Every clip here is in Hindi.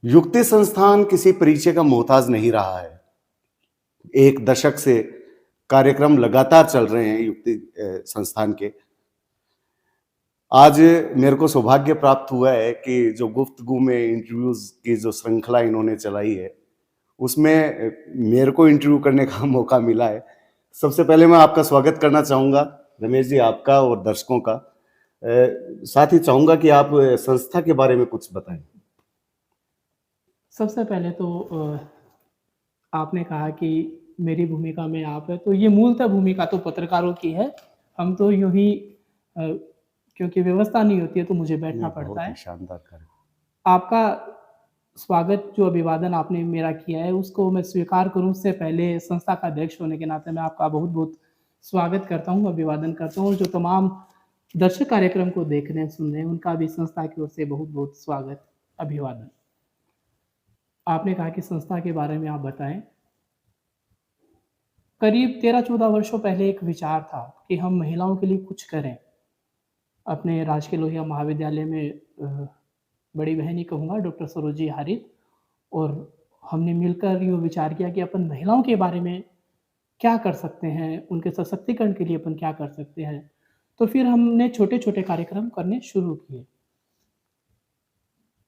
युक्ति संस्थान किसी परिचय का मोहताज नहीं रहा है। एक दशक से कार्यक्रम लगातार चल रहे हैं युक्ति संस्थान के। आज मेरे को सौभाग्य प्राप्त हुआ है कि जो गुफ्तगू में इंटरव्यूज की जो श्रृंखला इन्होंने चलाई है, उसमें मेरे को इंटरव्यू करने का मौका मिला है। सबसे पहले मैं आपका स्वागत करना चाहूँगा, रमेश जी, आपका और दर्शकों का। साथ ही चाहूँगा कि आप संस्था के बारे में कुछ बताएँ। सबसे पहले तो आपने कहा कि मेरी भूमिका में आप है, तो ये मूलतः भूमिका तो पत्रकारों की है। हम तो यूँ ही क्योंकि व्यवस्था नहीं होती है तो मुझे बैठना पड़ता बहुत ही है। शानदार कार्य। आपका स्वागत जो अभिवादन आपने मेरा किया है उसको मैं स्वीकार करूँ उससे पहले संस्था का अध्यक्ष होने के नाते मैं आपका बहुत-बहुत स्वागत करता हूँ, अभिवादन करता हूँ और जो तमाम दर्शक कार्यक्रम को देख रहे हैं, सुन रहे हैं, उनका भी संस्था की ओर से बहुत-बहुत स्वागत, अभिवादन। आपने कहा कि संस्था के बारे में आप बताएँ। करीब 13-14 वर्षों पहले एक विचार था कि हम महिलाओं के लिए कुछ करें। अपने राजकीय लोहिया महाविद्यालय में बड़ी बहन ही कहूँगा डॉक्टर सरोजी हारित और हमने मिलकर यूँ विचार किया कि अपन महिलाओं के बारे में क्या कर सकते हैं, उनके सशक्तिकरण के लिए अपन क्या कर सकते हैं। तो फिर हमने छोटे-छोटे कार्यक्रम करने शुरू किए।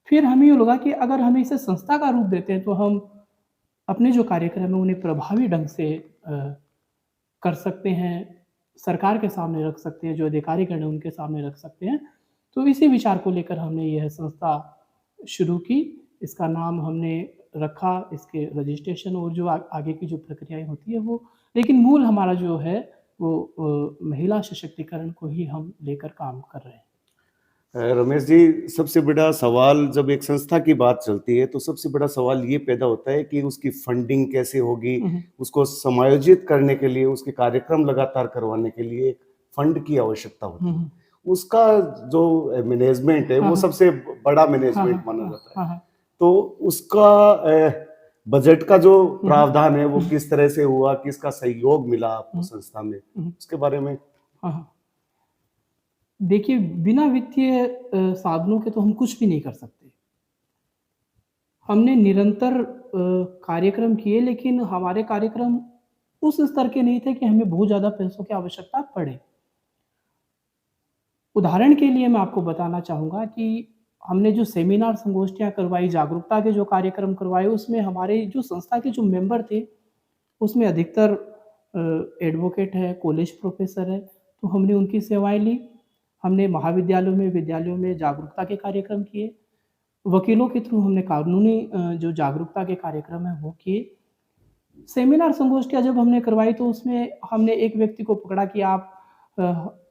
फिर हमें यूँ लगा कि अगर हम इसे संस्था का रूप देते हैं तो हम अपने जो कार्यक्रम है उन्हें प्रभावी ढंग से कर सकते हैं, सरकार के सामने रख सकते हैं, जो अधिकारीगण हैं उनके सामने रख सकते हैं। तो इसी विचार को लेकर हमने यह संस्था शुरू की। इसका नाम हमने रखा, इसके रजिस्ट्रेशन और जो आगे की जो प्रक्रियाएँ होती है वो, लेकिन मूल हमारा जो है वो महिला सशक्तिकरण को ही हम लेकर काम कर रहे हैं। रमेश जी, सबसे बड़ा सवाल जब एक संस्था की बात चलती है, तो सबसे बड़ा सवाल ये पैदा होता है कि उसकी फंडिंग कैसे होगी? हुँ, हुँ। उसको समायोजित करने के लिए, उसके कार्यक्रम लगातार करवाने के लिए एक फंड की आवश्यकता हुँ, होती है। हुँ। उसका जो मैनेजमेंट है, हाँ, वो हाँ। सबसे बड़ा हाँ, मैनेजमेंट हाँ, माना हाँ, जाता है। हाँ, हाँ। तो उसका बजट का जो हुँ, हुँ। प्रावधान है, वो हुँ, किस तरह से हुआ? किसका सहयोग मिला आपको हुँ, संस्था में? हुँ। उसके बारे में हाँ, हाँ। देखिए, बिना वित्तीय साधनों के तो हम कुछ भी नहीं कर सकते। हमने निरंतर कार्यक्रम किए लेकिन हमारे कार्यक्रम उस स्तर के नहीं थे कि हमें बहुत ज़्यादा पैसों की आवश्यकता पड़े। उदाहरण के लिए मैं आपको बताना चाहूँगा कि हमने जो सेमिनार संगोष्ठियाँ करवाई, जागरूकता के जो कार्यक्रम करवाए, उसमें हमारे जो संस्था के जो मेंबर थे, उसमें अधिकतर एडवोकेट है, कॉलेज प्रोफ़ेसर है, तो हमने उनकी सेवाएँ ली। हमने महाविद्यालयों में, विद्यालयों में जागरूकता के कार्यक्रम किए। वकीलों के थ्रू हमने कानूनी जो जागरूकता के कार्यक्रम हैं, वो किए। सेमिनार संगोष्ठियाँ जब हमने करवाई तो उसमें हमने एक व्यक्ति को पकड़ा कि आप अ,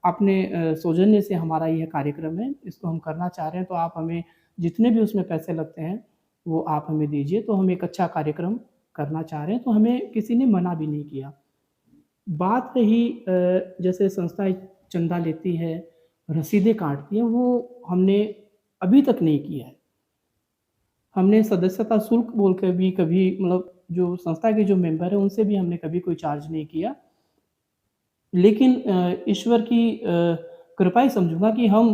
अपने सौजन्य से हमारा यह कार्यक्रम है, इसको हम करना चाह रहे हैं, तो आप हमें जितने भी उसमें पैसे लगते हैं, वो आप हमें दीजिए, तो हम एक अच्छा कार्यक्रम करना चाह रहे हैं, तो हमें किसी ने मना भी नहीं किया। बात रही जैसे संस्थाएँ चंदा लेती है, रसीदें काटती हैं, वो हमने अभी तक नहीं किया है। हमने सदस्यता शुल्क बोल के भी कभी मतलब जो संस्था के जो मेंबर हैं, उनसे भी हमने कभी कोई चार्ज नहीं किया। लेकिन ईश्वर की कृपा ही समझूँगा कि हम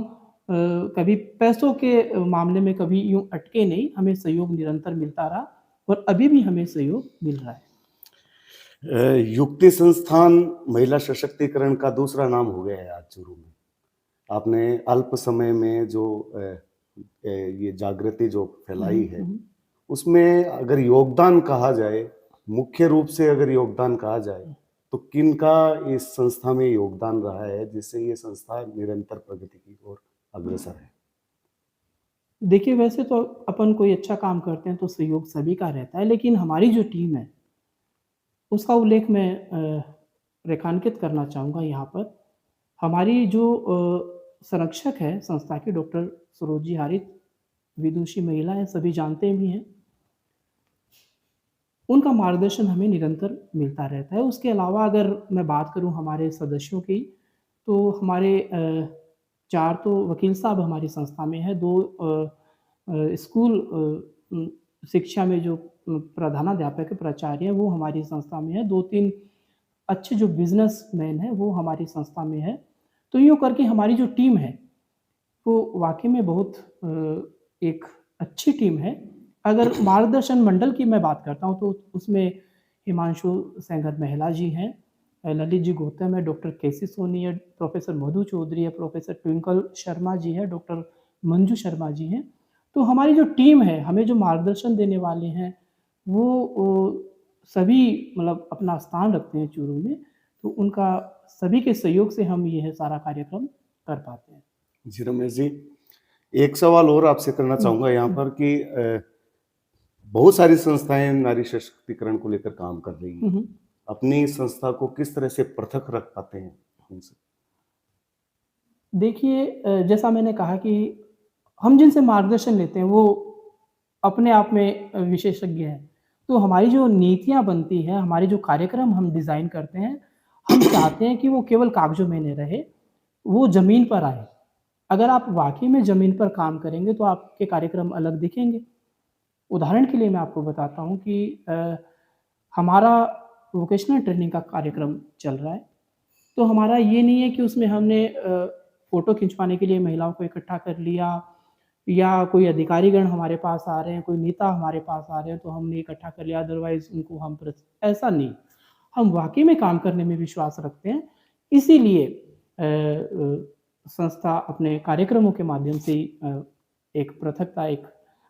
कभी पैसों के मामले में कभी यूँ अटके नहीं, हमें सहयोग निरंतर मिलता रहा और अभी भी हमें सहयोग मिल रहा है। युक्ति संस्थान महिला सशक्तिकरण का दूसरा नाम हो गया है आज चूरू में। आपने अल्प समय में जो ये जागृति जो हुँ, फैलाई हुँ, है, हुँ। उसमें अगर योगदान कहा जाए, मुख्य रूप से अगर योगदान कहा जाए, तो किनका इस संस्था में योगदान रहा है, जिससे ये संस्था निरंतर प्रगति की ओर अग्रसर है? देखिए, वैसे तो अपन कोई अच्छा काम करते हैं तो सहयोग सभी का रहता है, लेकिन हमारी जो टीम है, उसका उल्लेख मैं रेखांकित करना चाहूँगा यहाँ पर। हमारी जो संरक्षक है संस्था की डॉक्टर सरोजी हारित, विदुषी महिला हैं, सभी जानते भी हैं। उनका मार्गदर्शन हमें निरंतर मिलता रहता है। उसके अलावा अगर मैं बात करूँ हमारे सदस्यों की, तो हमारे 4 तो वकील साहब हमारी संस्था में हैं, 2 स्कूल शिक्षा में जो प्रधानाध्यापक है, प्राचार्य हैं, वो हमारी संस्था में हैं। 2-3 अच्छे जो बिज़नेसमैन हैं, वो हमारी संस्था में हैं। तो यूँ करके हमारी जो टीम है, वो वाक़ई में बहुत एक अच्छी टीम है। अगर मार्गदर्शन मंडल की मैं बात करता हूँ तो उसमें हिमांशु सेंगर महिला जी हैं, ललित जी गौतम है, डॉक्टर केसी सोनी है, प्रोफेसर मधु चौधरी है, प्रोफेसर ट्विंकल शर्मा जी है, डॉक्टर मंजू शर्मा जी हैं। तो हमारी जो टीम है, हमें जो मार्गदर्शन देने वाले हैं, वो सभी मतलब अपना स्थान रखते हैं चूरू में, तो उनका सभी के सहयोग से हम यह सारा कार्यक्रम कर पाते हैं। जी रमेश जी, एक सवाल और आपसे करना चाहूँगा यहाँ पर कि बहुत सारी संस्थाएँ नारी सशक्तिकरण को लेकर काम कर रही हैं। अपनी संस्था को किस तरह से पृथक रख पाते हैं उनसे? देखिए जैसा मैंने कहा कि हम जिनसे मार्गदर्शन लेते हैं वो अपने आप में विशेषज्ञ हैं। तो हमारी जो नीतियाँ बनती हैं, हमारे जो कार्यक्रम हम डिज़ाइन करते हैं, हम चाहते हैं कि वो केवल कागज़ों में नहीं रहे, वो ज़मीन पर आए। अगर आप वाक़ई में ज़मीन पर काम करेंगे तो आपके कार्यक्रम अलग दिखेंगे। उदाहरण के लिए मैं आपको बताता हूँ कि हमारा वोकेशनल ट्रेनिंग का कार्यक्रम चल रहा है। तो हमारा ये नहीं है कि उसमें हमने फ़ोटो खिंचवाने के लिए महिलाओं को इकट्ठा कर लिया या कोई अधिकारीगण हमारे पास आ रहे हैं, कोई नेता हमारे पास आ रहे हैं तो हमने इकट्ठा कर लिया अदरवाइज़ उनको हम ऐसा नहीं। हम वाक़ई में काम करने में विश्वास रखते हैं। इसीलिए संस्था अपने कार्यक्रमों के माध्यम से एक पृथकता, एक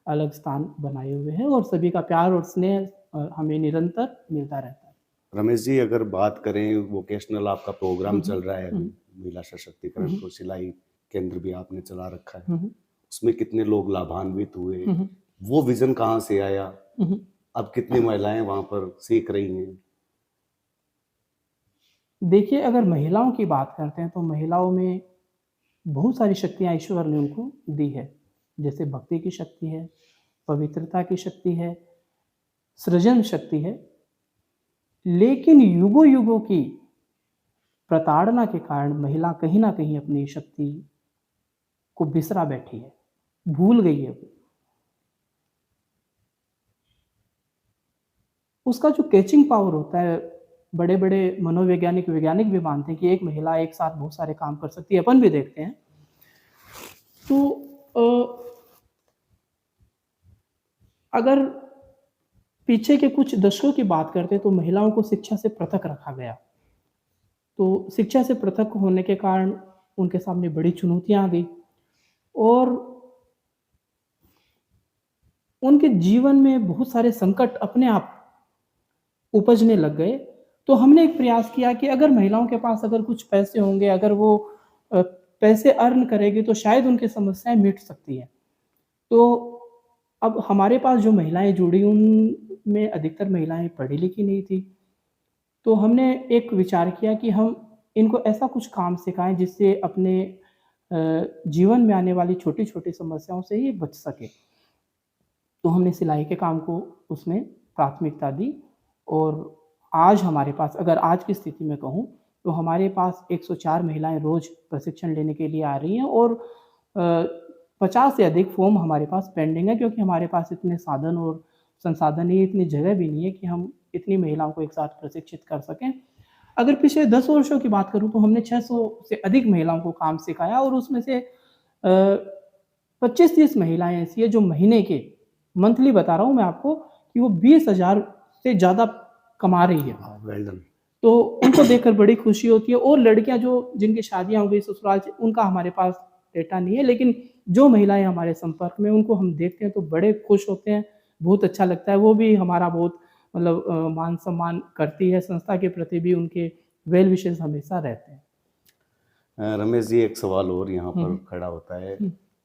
अलग स्थान बनाए हुए है और सभी का प्यार और स्नेह हमें निरंतर मिलता रहता है। रमेश जी, अगर बात करें वोकेशनल आपका प्रोग्राम चल रहा है अभी, महिला सशक्तिकरण तो सिलाई केंद्र भी आपने चला रखा है, उसमें कितने लोग लाभान्वित हुए, वो विजन कहाँ से आया, अब कितनी महिलाएं वहां पर सीख रही हैं? देखिए अगर महिलाओं की बात करते हैं तो महिलाओं में बहुत सारी शक्तियाँ ईश्वर ने उनको दी है। जैसे भक्ति की शक्ति है, पवित्रता की शक्ति है, सृजन शक्ति है। लेकिन युगों-युगों की प्रताड़ना के कारण महिला कहीं न कहीं अपनी शक्ति को बिसरा बैठी है, भूल गई है वो। उसका जो कैचिंग पावर होता है, बड़े-बड़े मनोवैज्ञानिक, वैज्ञानिक भी मानते हैं कि एक महिला एक साथ बहुत सारे काम कर सकती है, अपन भी देखते हैं। तो अगर पीछे के कुछ दशकों की बात करते हैं तो महिलाओं को शिक्षा से पृथक रखा गया। तो शिक्षा से पृथक होने के कारण उनके सामने बड़ी चुनौतियाँ आ गई और उनके जीवन में बहुत सारे संकट अपने आप उपजने लग गए। तो हमने एक प्रयास किया कि अगर महिलाओं के पास अगर कुछ पैसे होंगे, अगर वो पैसे अर्न करेगी तो शायद उनकी समस्याएँ मिट सकती हैं। तो अब हमारे पास जो महिलाएँ जुड़ी उनमें अधिकतर महिलाएँ पढ़ी-लिखी नहीं थी। तो हमने एक विचार किया कि हम इनको ऐसा कुछ काम सिखाएँ जिससे अपने जीवन में आने वाली छोटी-छोटी समस्याओं से ये बच सके। तो हमने सिलाई के काम को उसमें प्राथमिकता दी और आज हमारे पास अगर आज की स्थिति में कहूँ तो हमारे पास 104 महिलाएँ रोज़ प्रशिक्षण लेने के लिए आ रही हैं और 50 से अधिक फ़ॉर्म हमारे पास पेंडिंग है क्योंकि हमारे पास इतने साधन और संसाधन नहीं, इतनी जगह भी नहीं है कि हम इतनी महिलाओं को एक साथ प्रशिक्षित कर सकें। अगर पिछले 10 वर्षों की बात करूँ तो हमने 600 से अधिक महिलाओं को काम सिखाया और उसमें से 25-30 महिलाएँ ऐसी हैं जो महीने के मंथली बता रहा हूँ मैं आपको कि वो 20,000 से ज़्यादा कमा रही है। Well done. तो उनको देखकर बड़ी खुशी होती है और लड़कियाँ जो जिनकी शादियाँ हो गई ससुराल से, उनका हमारे पास डेटा नहीं है, लेकिन जो महिलाएँ हमारे संपर्क में उनको हम देखते हैं तो बड़े खुश होते हैं, बहुत अच्छा लगता है। वो भी हमारा बहुत मतलब मान-सम्मान करती है, संस्था के प्रति भी उनके वेल विशेज़ हमेशा रहते हैं। रमेश जी, एक सवाल और यहाँ पर खड़ा होता है,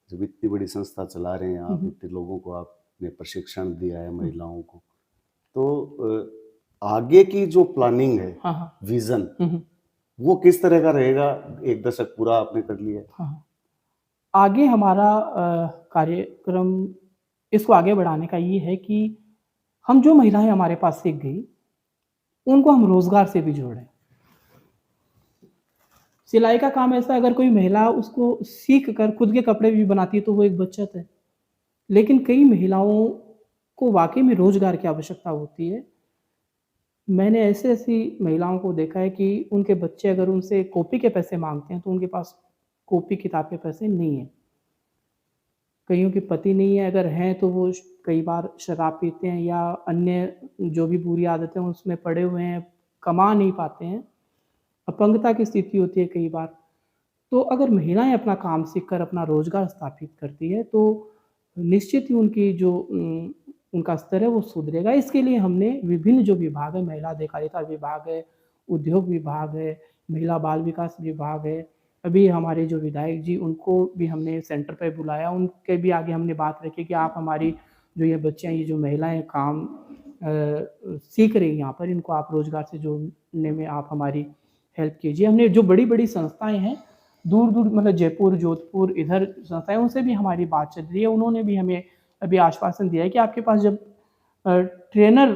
जब इतनी बड़ी संस्था चला रहे हैं आप, इतने लोगों को आपने प्रशिक्षण दिया है महिलाओं को, तो आगे की जो प्लानिंग है, हाँ, हाँ। विजन, वो किस तरह का रहेगा? 1 दशक पूरा आपने कर लिया है। हाँ, हाँ। आगे हमारा कार्यक्रम इसको आगे बढ़ाने का ये है कि हम जो महिलाएँ हमारे पास सीख गई, उनको हम रोज़गार से भी जोड़ें। सिलाई का काम ऐसा है अगर कोई महिला उसको सीख कर खुद के कपड़े भी बनाती है तो वो एक बचत है। लेकिन कई महिलाओं को वाक़ई में रोज़गार की आवश्यकता होती है। मैंने ऐसी-ऐसी महिलाओं को देखा है कि उनके बच्चे अगर उनसे कॉपी के पैसे माँगते हैं तो उनके पास कॉपी किताब के पैसे नहीं हैं। कईयों के पति नहीं है, अगर हैं तो वो कई बार शराब पीते हैं या अन्य जो भी बुरी आदतें हैं उसमें पड़े हुए हैं, कमा नहीं पाते हैं, अपंगता की स्थिति होती है कई बार। तो अगर महिलाएँ अपना काम सीख कर अपना रोज़गार स्थापित करती है, तो निश्चित ही उनकी जो उनका स्तर है वो सुधरेगा। इसके लिए हमने विभिन्न जो विभाग है, महिला अधिकारिता विभाग है, उद्योग विभाग है, महिला बाल विकास विभाग है, अभी हमारे जो विधायक जी उनको भी हमने सेंटर पे बुलाया, उनके भी आगे हमने बात रखी कि आप हमारी जो ये बच्चियाँ, ये जो महिलाएँ काम सीख रही हैं यहाँ पर, इनको आप रोज़गार से जोड़ने में आप हमारी हेल्प कीजिए। हमने जो बड़ी-बड़ी संस्थाएँ हैं, दूर-दूर मतलब जयपुर, जोधपुर इधर संस्थाएँ, उनसे भी हमारी बात चल रही है। उन्होंने भी हमें अभी आश्वासन दिया है कि आपके पास जब ट्रेनर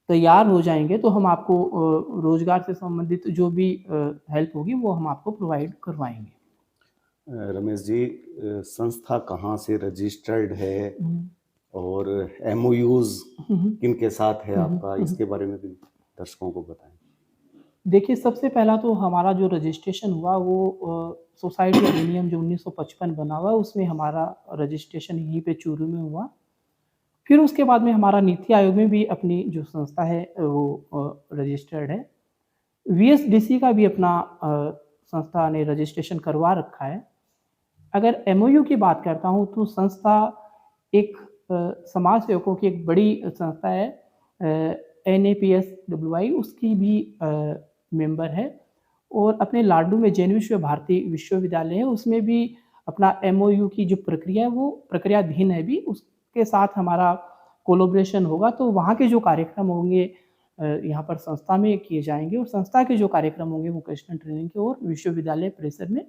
तैयार हो जाएँगे तो हम आपको रोज़गार से संबंधित जो भी हेल्प होगी वो हम आपको प्रोवाइड करवाएँगे। रमेश जी, संस्था कहाँ से रजिस्टर्ड है हुँ। और एमओयूज़ हुँ, हुँ। किनके साथ है हुँ, हुँ, आपका, हुँ, हुँ। इसके बारे में भी दर्शकों को बताएँ। देखिए, सबसे पहला तो हमारा जो रजिस्ट्रेशन हुआ वो सोसाइटी अधिनियम जो 1955 बना हुआ है, उसमें हमारा रजिस्ट्रेशन यहीं पे चूरू में हुआ। फिर उसके बाद में हमारा नीति आयोग में भी अपनी जो संस्था है वो रजिस्टर्ड है। वीएसडीसी का भी अपना संस्था ने रजिस्ट्रेशन करवा रखा है। अगर एमओयू की बात करता हूँ तो संस्था एक समाज सेवकों की एक बड़ी संस्था है, एनएपीएसडब्ल्यूआई, उसकी भी मेंबर है और अपने लाडू में जैन विश्व भारती विश्वविद्यालय है, उसमें भी अपना एमओयू की जो प्रक्रिया है वो प्रक्रियाधीन है अभी, उसके साथ हमारा कोलैबोरेशन होगा। तो वहाँ के जो कार्यक्रम होंगे यहाँ पर संस्था में किए जाएँगे और संस्था के जो कार्यक्रम होंगे वोकेशनल ट्रेनिंग के और विश्वविद्यालय परिसर में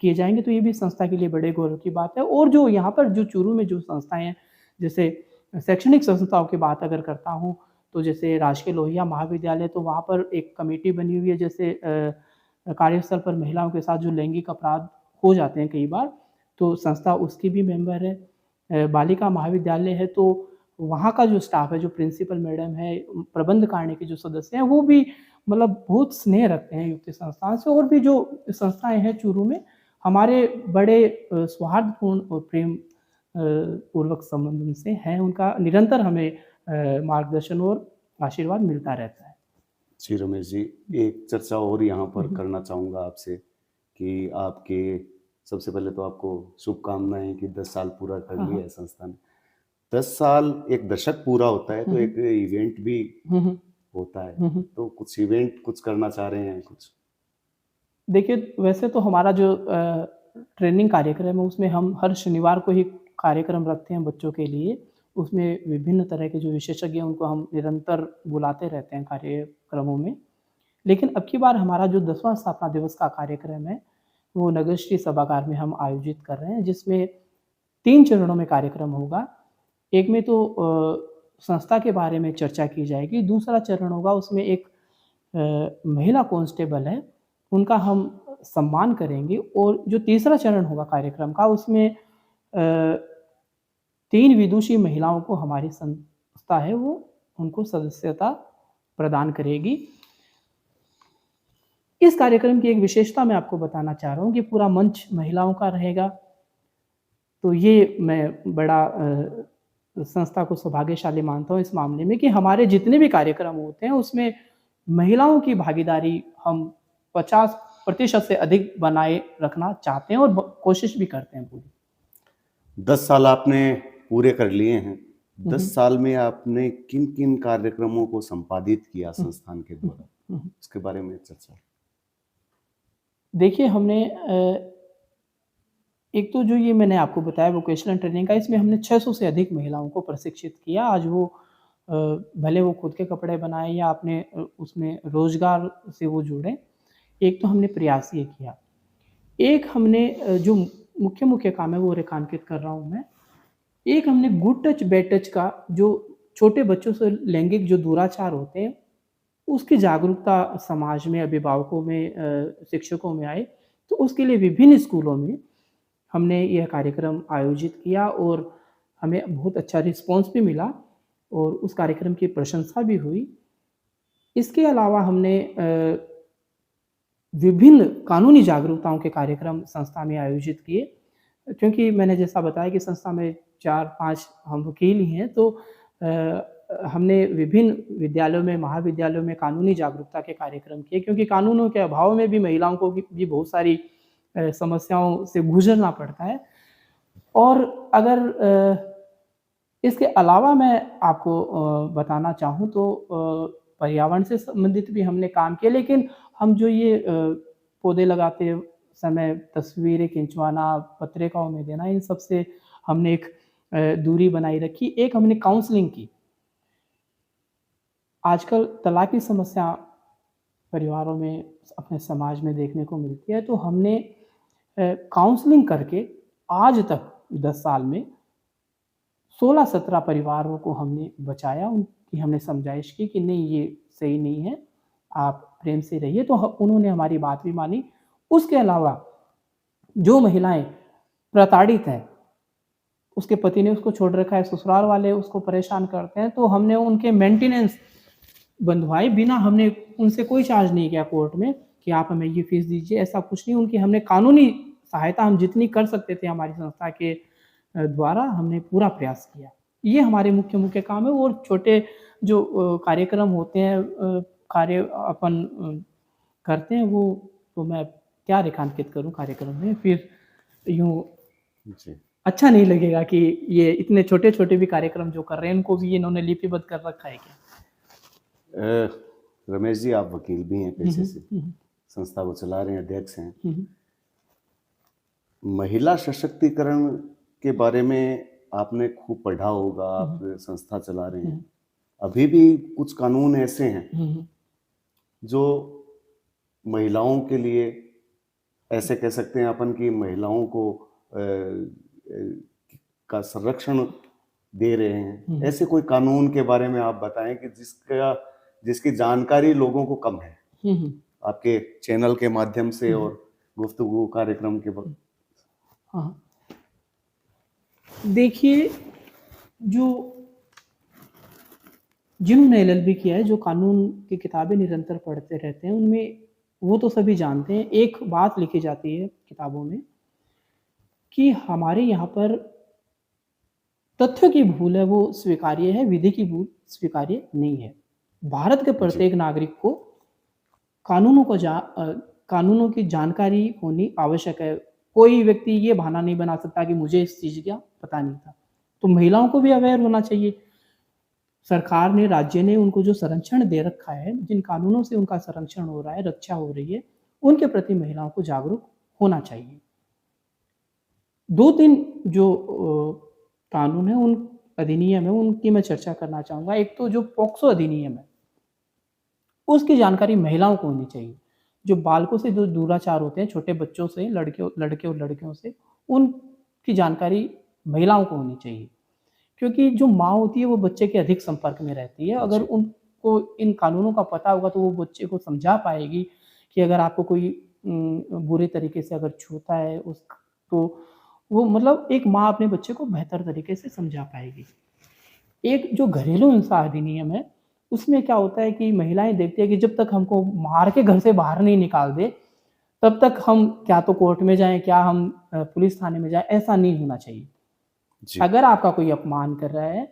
किए जाएँगे, तो ये भी संस्था के लिए बड़े गौरव की बात है। और जो यहाँ पर जो चूरू में जो संस्थाएँ हैं, जैसे शैक्षणिक संस्थाओं की बात अगर करता हूँ, तो जैसे राजकीय लोहिया महाविद्यालय, तो वहाँ पर एक कमेटी बनी हुई है, जैसे कार्यस्थल पर महिलाओं के साथ जो लैंगिक अपराध हो जाते हैं कई बार, तो संस्था उसकी भी मेंबर है। बालिका महाविद्यालय है, तो वहाँ का जो स्टाफ है, जो प्रिंसिपल मैडम है, प्रबंध कारिणी के जो सदस्य हैं, वो भी मतलब बहुत स्नेह रखते हैं युक्ति संस्थान से। और भी जो संस्थाएँ हैं चूरू में, हमारे बड़े सौहार्दपूर्ण और प्रेम पूर्वक संबंध उनसे हैं, उनका निरंतर हमें मार्गदर्शन और आशीर्वाद मिलता रहता है। जी रमेश जी, एक चर्चा और यहाँ पर हुँ, हुँ। करना चाहूँगा आपसे कि आपके सबसे पहले तो आपको शुभकामनाएँ कि 10 साल पूरा कर हाँ, लिया हाँ। है संस्था ने। 10 साल एक दशक पूरा होता है हुँ, तो हुँ। एक इवेंट भी हुँ, हुँ। होता है। हुँ, हुँ। तो कुछ इवेंट कुछ करना चाह रहे हैं कुछ? देखिए, वैसे तो हमारा जो ट्रेनिंग कार्यक्रम है, उसमें हम हर शनिवार को ही कार्यक्रम रखते हैं बच्चों के लिए। उसमें विभिन्न तरह के जो विशेषज्ञ हैं, उनको हम निरंतर बुलाते रहते हैं कार्यक्रमों में। लेकिन अब की बार हमारा जो 10वां स्थापना दिवस का कार्यक्रम है, वो नगरश्री सभागार में हम आयोजित कर रहे हैं, जिसमें 3 चरणों में कार्यक्रम होगा। एक में तो संस्था के बारे में चर्चा की जाएगी, दूसरा चरण होगा, उसमें एक महिला कांस्टेबल है, उनका हम सम्मान करेंगे और जो तीसरा चरण होगा कार्यक्रम का, उसमें 3 विदुषी महिलाओं को हमारी संस्था है वो उनको सदस्यता प्रदान करेगी। इस कार्यक्रम की एक विशेषता मैं आपको बताना चाह रहा हूँ कि पूरा मंच महिलाओं का रहेगा। तो ये मैं बड़ा संस्था को सौभाग्यशाली मानता हूँ इस मामले में कि हमारे जितने भी कार्यक्रम होते हैं उसमें महिलाओं की भागीदारी हम 50% से अधिक बनाए रखना चाहते हैं और कोशिश भी करते हैं पूरी। 10 साल आपने पूरे कर लिए हैं। हुँ, 10 हुँ। साल में आपने किन-किन कार्यक्रमों को संपादित किया हुँ, संस्थान के हुँ, द्वारा? हुँ, हुँ। उसके बारे में चर्चा। देखिए, हमने एक तो जो ये मैंने आपको बताया वोकेशनल ट्रेनिंग का, इसमें हमने 600 से अधिक महिलाओं को प्रशिक्षित किया। आज वो भले वो खुद के कपड़े बनाएँ या अपने उसमें रोज़गार से वो जुड़ें। एक तो हमने प्रयास ये किया। एक हमने जो मुख्य काम है वो रेखांकित कर रहा हूँ मैं। एक हमने गुड टच बैड टच का जो छोटे बच्चों से लैंगिक जो दुराचार होते हैं, उसकी जागरूकता समाज में, अभिभावकों में, शिक्षकों में आए। तो उसके लिए विभिन्न स्कूलों में हमने यह कार्यक्रम आयोजित किया और हमें बहुत अच्छा रिस्पॉन्स भी मिला और उस कार्यक्रम की प्रशंसा भी हुई। इसके अलावा हमने विभिन्न कानूनी जागरूकताओं के कार्यक्रम संस्था में आयोजित किए। क्योंकि मैंने जैसा बताया कि संस्था में 4-5 हम वकील ही हैं, तो हमने विभिन्न विद्यालयों में, महाविद्यालयों में कानूनी जागरूकता के कार्यक्रम किए, क्योंकि कानूनों के अभाव में भी महिलाओं को भी बहुत सारी समस्याओं से गुज़रना पड़ता है। और अगर इसके अलावा मैं आपको बताना चाहूँ तो पर्यावरण से संबंधित भी हमने काम किया, लेकिन हम जो ये पौधे लगाते समय तस्वीरें खिंचवाना, पत्रिकाओं में देना, इन सब से हमने एक दूरी बनाई रखी। एक हमने काउंसलिंग की। आजकल तलाक की समस्या परिवारों में, अपने समाज में देखने को मिलती है, तो हमने काउंसलिंग करके आज तक 10 साल में 16-17 परिवारों को हमने बचाया, उनकी हमने समझाइश की कि नहीं, ये सही नहीं है, आप प्रेम से रहिए, तो उन्होंने हमारी बात भी मानी। उसके अलावा जो महिलाएँ प्रताड़ित हैं, उसके पति ने उसको छोड़ रखा है, ससुराल वाले उसको परेशान करते हैं, तो हमने उनके मेंटेनेंस बंधवाए, बिना हमने उनसे कोई चार्ज नहीं किया कोर्ट में कि आप हमें ये फीस दीजिए, ऐसा कुछ नहीं। उनकी हमने कानूनी सहायता हम जितनी कर सकते थे हमारी संस्था के द्वारा हमने पूरा प्रयास किया। ये हमारे मुख्य काम है। और छोटे जो कार्यक्रम होते हैं, कार्य अपन करते हैं, वो तो मैं क्या रेखांकित करूँ कार्यक्रम में, फिर यूँ जी। अच्छा नहीं लगेगा कि ये इतने छोटे-छोटे भी कार्यक्रम जो कर रहे हैं, उनको भी इन्होंने लिपिबद्ध कर रखा है क्या? रमेश जी, आप वकील भी हैं पेशे से, हुँ, हुँ। संस्था को चला रहे हैं, अध्यक्ष हैं। हुँ, हुँ। महिला सशक्तिकरण के बारे में आपने खूब पढ़ा होगा, आप संस्था चला रहे हैं। अभी भी कुछ कानून ऐसे हैं हुँ, हुँ। जो महिलाओं के लिए, ऐसे कह सकते हैं अपन कि महिलाओं को का संरक्षण दे रहे हैं। ऐसे कोई कानून के बारे में आप बताएं कि जिसकी जानकारी लोगों को कम है, हुँ, हुँ। आपके चैनल के माध्यम से और गुफ्तगू कार्यक्रम के वक्त। हाँ। देखिए, जो जिन्होंने एलएलबी किया है, जो कानून की किताबें निरंतर पढ़ते रहते हैं, उनमें वो तो सभी जानते हैं, एक बात लिखी जाती है किताबों में कि हमारे यहाँ पर तथ्य की भूल है वो स्वीकार्य है, विधि की भूल स्वीकार्य नहीं है। भारत के प्रत्येक नागरिक को कानूनों की जानकारी होनी आवश्यक है। कोई व्यक्ति ये बहाना नहीं बना सकता कि मुझे इस चीज़ का पता नहीं था। तो महिलाओं को भी अवेयर होना चाहिए। सरकार ने, राज्य ने उनको जो संरक्षण दे रखा है, जिन कानूनों से उनका संरक्षण हो रहा है, रक्षा हो रही है, उनके प्रति महिलाओं को जागरूक होना चाहिए। 2-3 जो कानून है, उन अधिनियम है, उनकी मैं चर्चा करना चाहूँगा। एक तो जो पॉक्सो अधिनियम है, उसकी जानकारी महिलाओं को होनी चाहिए। जो बालकों से जो दुराचार होते हैं, छोटे बच्चों से, लड़के और लड़कियों से, उनकी जानकारी महिलाओं को होनी चाहिए। क्योंकि जो माँ होती है, वो बच्चे के अधिक संपर्क में रहती है। अगर उनको इन कानूनों का पता होगा, तो वो बच्चे को समझा पाएगी कि अगर आपको कोई बुरे तरीके से अगर छूता है, तो वो मतलब एक माँ अपने बच्चे को बेहतर तरीके से समझा पाएगी। एक जो घरेलू हिंसा अधिनियम है, उसमें क्या होता है कि महिलाएँ देखती हैं कि जब तक हमको मार के घर से बाहर नहीं निकाल दे, तब तक हम क्या तो कोर्ट में जाएँ, क्या हम पुलिस थाने में जाएँ, ऐसा नहीं होना चाहिए। जी। अगर आपका कोई अपमान कर रहा है,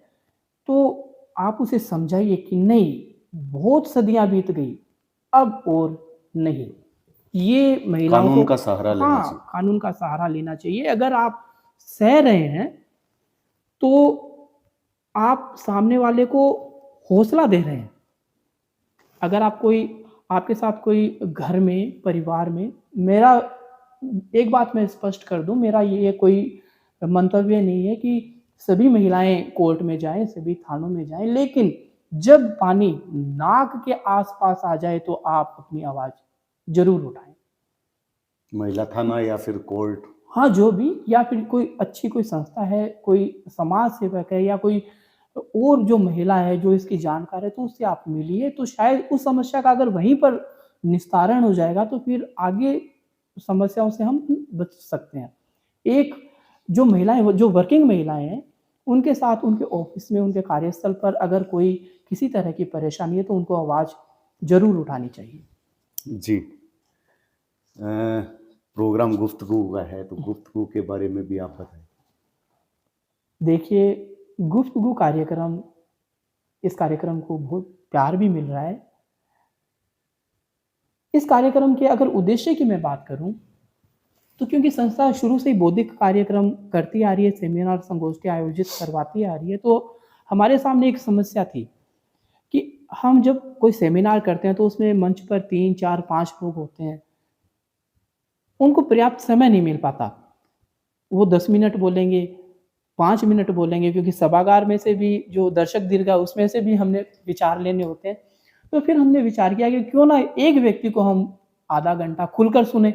तो आप उसे समझाइए कि नहीं, बहुत सदियाँ बीत गई, अब और नहीं। ये महिलाओं कानून को का सहारा लेना चाहिए। कानून का सहारा लेना चाहिए। अगर आप सह रहे हैं, तो आप सामने वाले को हौसला दे रहे हैं। अगर आपके साथ कोई घर में, परिवार में, मेरा एक बात मैं स्पष्ट कर दूँ, मेरा ये कोई मंतव्य नहीं है कि सभी महिलाएँ कोर्ट में जाएँ, सभी थानों में जाएँ, लेकिन जब पानी नाक के आस-पास आ जाए, तो आप अपनी आवाज़ ज़रूर उठाएँ। महिला थाना या फिर कोर्ट। हाँ, जो भी, या फिर कोई अच्छी कोई संस्था है, कोई समाज सेवक है, या कोई और जो महिला है जो इसकी जानकार है, तो उससे आप मिलिए, तो शायद उस समस्या का अगर वहीं पर निस्तारण हो जाएगा, तो फिर आगे समस्याओं से हम बच सकते हैं। एक जो महिलाएँ, जो वर्किंग महिलाएँ हैं, उनके साथ उनके ऑफ़िस में, उनके कार्यस्थल पर अगर कोई किसी तरह की परेशानी है, तो उनको आवाज़ ज़रूर उठानी चाहिए। जी। प्रोग्राम गुफ्तगू का है, तो गुफ्तगू के बारे में भी आप बताएं। देखिए, गुफ्तगू कार्यक्रम, इस कार्यक्रम को बहुत प्यार भी मिल रहा है। इस कार्यक्रम के अगर उद्देश्य की मैं बात करूँ, तो क्योंकि संस्था शुरू से ही बौद्धिक कार्यक्रम करती आ रही है, सेमिनार, संगोष्ठी आयोजित करवाती आ रही है, तो हमारे सामने एक समस्या थी कि हम जब कोई सेमिनार करते हैं, तो उसमें मंच पर 3, 4, 5 लोग होते हैं। उनको पर्याप्त समय नहीं मिल पाता। वो 10 मिनट बोलेंगे, 5 मिनट बोलेंगे, क्योंकि सभागार में से भी जो दर्शक दीर्घा, उसमें से भी हमने विचार लेने होते हैं। तो फिर हमने विचार किया कि क्यों ना एक व्यक्ति को हम आधा घंटा खुलकर सुने,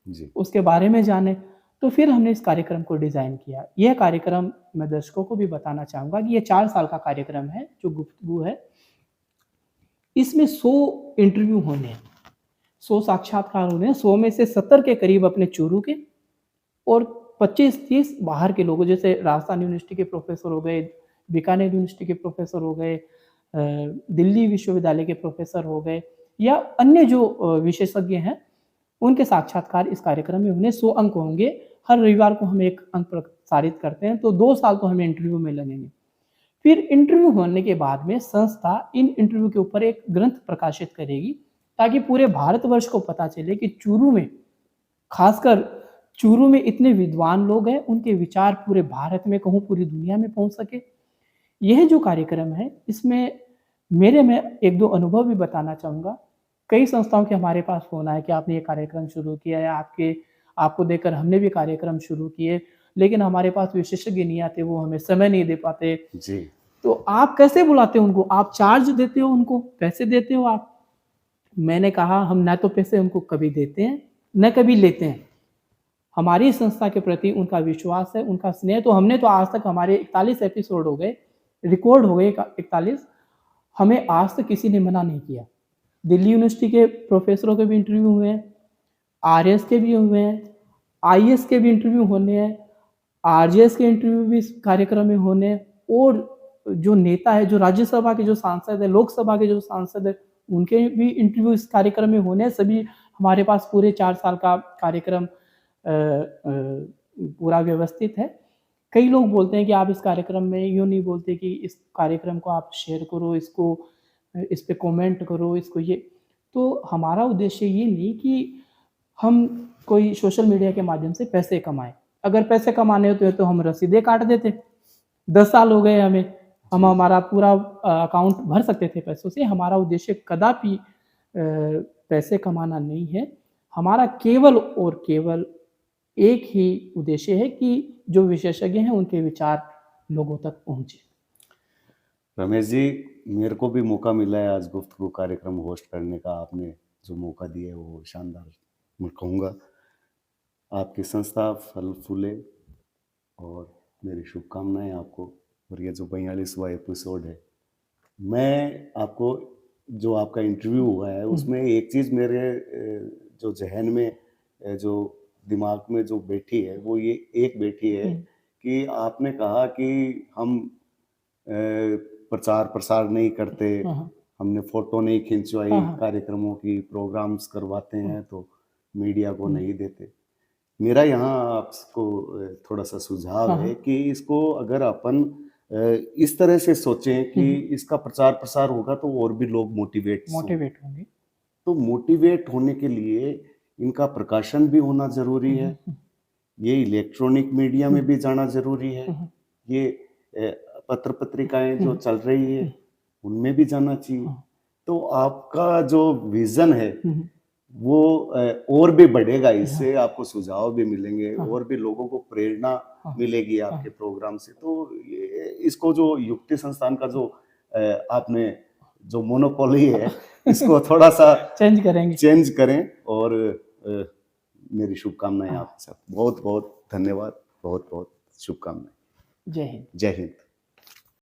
जी, उसके बारे में जानें। तो फिर हमने इस कार्यक्रम को डिज़ाइन किया। यह कार्यक्रम मैं दर्शकों को भी बताना चाहूँगा कि ये 4 साल का कार्यक्रम है, जो गुफ्तगू है। इसमें 100 इंटरव्यू होने हैं, 100 साक्षात्कार होने हैं। 100 में से 70 के करीब अपने चूरू के और 25-30 बाहर के लोगों, जैसे राजस्थान यूनिवर्सिटी के प्रोफेसर हो गए, बीकानेर यूनिवर्सिटी के प्रोफेसर हो गए, दिल्ली विश्वविद्यालय के प्रोफेसर हो गए, या अन्य जो विशेषज्ञ हैं, उनके साक्षात्कार इस कार्यक्रम में होंगे। 100 अंक होंगे। हर रविवार को हम 1 अंक प्रसारित करते हैं, तो 2 साल तो हमें इंटरव्यू में लगेंगे। फिर इंटरव्यू होने के बाद में संस्था इन इंटरव्यू के ऊपर एक ग्रंथ प्रकाशित करेगी, ताकि पूरे भारतवर्ष को पता चले कि चूरू में, खासकर चूरू में इतने विद्वान लोग हैं, उनके विचार पूरे भारत में, कहूँ पूरी दुनिया में पहुँच सके। यह जो कार्यक्रम है, इसमें मैं 1-2 अनुभव भी बताना चाहूँगा। कई संस्थाओं के हमारे पास फ़ोन आए कि आपने ये कार्यक्रम शुरू किया है, आपको देखकर हमने भी कार्यक्रम शुरू किए, लेकिन हमारे पास विशेषज्ञ नहीं आते, वो हमें समय नहीं दे पाते। जी, तो आप कैसे बुलाते हो उनको? आप चार्ज देते हो उनको, पैसे देते हो आप? मैंने कहा, हम ना तो पैसे उनको कभी देते हैं, न कभी लेते हैं। हमारी संस्था के प्रति उनका विश्वास है, उनका स्नेह। तो हमने तो आज तक, हमारे 41 एपिसोड हो गए, रिकॉर्ड हो गए 41, हमें आज तक किसी ने मना नहीं किया। दिल्ली यूनिवर्सिटी के प्रोफेसरों के भी इंटरव्यू हुए हैं, आरएस के भी हुए हैं, आईएएस के भी इंटरव्यू होने हैं, आरजेएस के इंटरव्यू भी इस कार्यक्रम में होने हैं, और जो नेता है, जो राज्यसभा के जो सांसद है, लोकसभा के जो सांसद है, उनके भी इंटरव्यू इस कार्यक्रम में होने हैं। सभी हमारे पास पूरे 4 साल का कार्यक्रम पूरा व्यवस्थित है। कई लोग बोलते हैं कि आप इस कार्यक्रम में यूँ नहीं बोलते कि इस कार्यक्रम को आप शेयर करो, इस पे कमेंट करो, इसको ये। तो हमारा उद्देश्य ये नहीं कि हम कोई सोशल मीडिया के माध्यम से पैसे कमाएँ। अगर पैसे कमाने होते तो हम रसीदें काट देते। 10 साल हो गए हमें, हम हमारा पूरा अकाउंट भर सकते थे पैसों से। हमारा उद्देश्य कदापि पैसे कमाना नहीं है। हमारा केवल और केवल एक ही उद्देश्य है कि जो विशेषज्ञ हैं, उनके विचार लोगों तक पहुँचे। रमेश जी, मेरे को भी मौका मिला है आज गुफ्तगू कार्यक्रम होस्ट करने का। आपने जो मौका दिया है वो शानदार, मैं कहूँगा। आपकी संस्था फल फूले और मेरी शुभकामनाएं आपको। और ये जो 42वां एपिसोड है, मैं आपको, जो आपका इंटरव्यू हुआ है, उसमें एक चीज़ मेरे जो जहन में, जो दिमाग में जो बैठी है, वो ये एक बैठी है कि आपने कहा कि हम प्रचार प्रसार नहीं करते, हमने फोटो नहीं खिंचवाई कार्यक्रमों की, प्रोग्राम्स करवाते हैं तो मीडिया को नहीं देते। मेरा यहाँ आपको थोड़ा सा सुझाव है कि इसको अगर अपन इस तरह से सोचें कि इसका प्रचार प्रसार होगा तो और भी लोग मोटिवेट होंगे। तो मोटिवेट होने के लिए इनका प्रकाशन भी होना जरूरी है, ये इलेक्ट्रॉनिक मीडिया में भी जाना जरूरी है, ये पत्र पत्रिकाएं जो चल रही है उनमें भी जाना चाहिए। तो आपका जो विजन है वो और भी बढ़ेगा, इससे आपको सुझाव भी मिलेंगे और भी लोगों को प्रेरणा मिलेगी आपके प्रोग्राम से। तो इसको जो युक्ति संस्थान का जो आपने जो मोनोपोली है, इसको थोड़ा सा चेंज करें। और मेरी शुभकामनाएं आपके साथ। बहुत बहुत धन्यवाद, बहुत बहुत शुभकामनाएं। जय हिंद। जय हिंद।